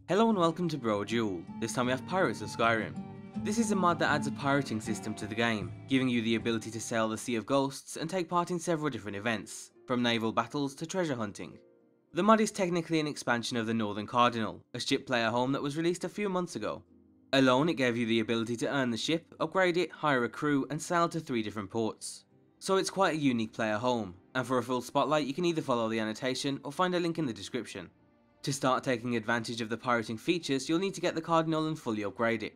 Hello and welcome to Brodual. This time we have Pirates of Skyrim. This is a mod that adds a pirating system to the game, giving you the ability to sail the Sea of Ghosts and take part in several different events, from naval battles to treasure hunting. The mod is technically an expansion of the Northern Cardinal, a ship player home that was released a few months ago. Alone, it gave you the ability to earn the ship, upgrade it, hire a crew and sail to 3 different ports. So it's quite a unique player home, and for a full spotlight you can either follow the annotation or find a link in the description. To start taking advantage of the pirating features, you'll need to get the Cardinal and fully upgrade it.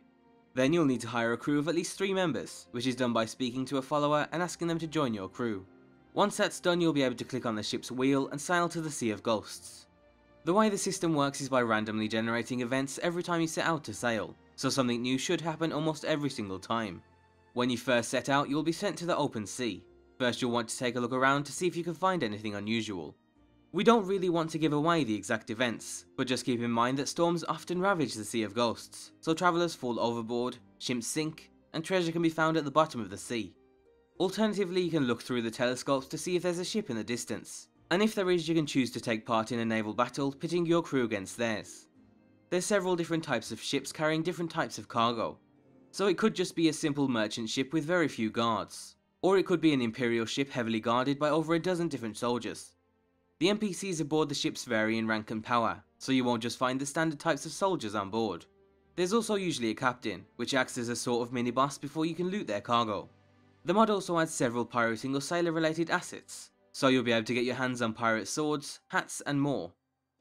Then you'll need to hire a crew of at least 3 members, which is done by speaking to a follower and asking them to join your crew. Once that's done, you'll be able to click on the ship's wheel and sail to the Sea of Ghosts. The way the system works is by randomly generating events every time you set out to sail, so something new should happen almost every single time. When you first set out, you'll be sent to the open sea. First you'll want to take a look around to see if you can find anything unusual. We don't really want to give away the exact events, but just keep in mind that storms often ravage the Sea of Ghosts, so travellers fall overboard, ships sink, and treasure can be found at the bottom of the sea. Alternatively, you can look through the telescopes to see if there's a ship in the distance, and if there is, you can choose to take part in a naval battle, pitting your crew against theirs. There's several different types of ships carrying different types of cargo, so it could just be a simple merchant ship with very few guards, or it could be an imperial ship heavily guarded by over a dozen different soldiers. The NPCs aboard the ships vary in rank and power, so you won't just find the standard types of soldiers on board. There's also usually a captain, which acts as a sort of mini-boss before you can loot their cargo. The mod also adds several pirating or sailor related assets, so you'll be able to get your hands on pirate swords, hats and more.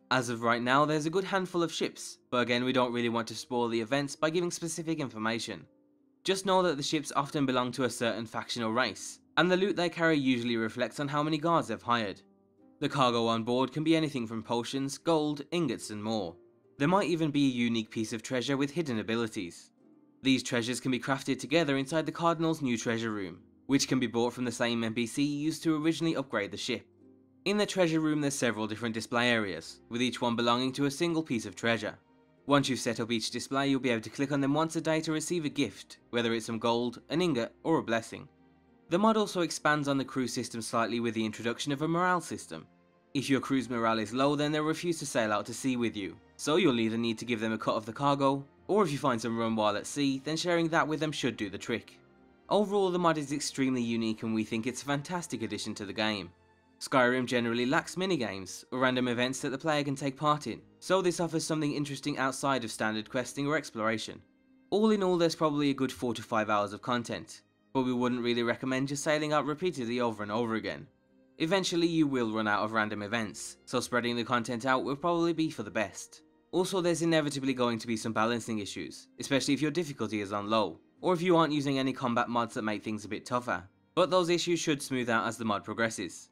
As of right now, there's a good handful of ships, but again we don't really want to spoil the events by giving specific information. Just know that the ships often belong to a certain faction or race, and the loot they carry usually reflects on how many guards they've hired. The cargo on board can be anything from potions, gold, ingots and more. There might even be a unique piece of treasure with hidden abilities. These treasures can be crafted together inside the Cardinal's new treasure room, which can be bought from the same NPC used to originally upgrade the ship. In the treasure room there's several different display areas, with each one belonging to a single piece of treasure. Once you've set up each display, you'll be able to click on them once a day to receive a gift, whether it's some gold, an ingot or a blessing. The mod also expands on the crew system slightly with the introduction of a morale system. If your crew's morale is low, then they'll refuse to sail out to sea with you, so you'll either need to give them a cut of the cargo, or if you find some rum while at sea, then sharing that with them should do the trick. Overall, the mod is extremely unique and we think it's a fantastic addition to the game. Skyrim generally lacks minigames, or random events that the player can take part in, so this offers something interesting outside of standard questing or exploration. All in all, there's probably a good 4 to 5 hours of content, but we wouldn't really recommend just sailing out repeatedly over and over again. Eventually you will run out of random events, so spreading the content out will probably be for the best. Also, there's inevitably going to be some balancing issues, especially if your difficulty is on low, or if you aren't using any combat mods that make things a bit tougher, but those issues should smooth out as the mod progresses.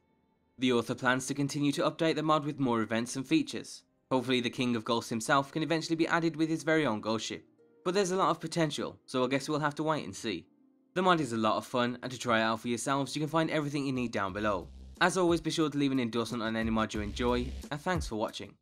The author plans to continue to update the mod with more events and features. Hopefully the King of Ghosts himself can eventually be added with his very own ghost ship, but there's a lot of potential, so I guess we'll have to wait and see. The mod is a lot of fun, and to try it out for yourselves you can find everything you need down below. As always, be sure to leave an endorsement on any mod you enjoy, and thanks for watching.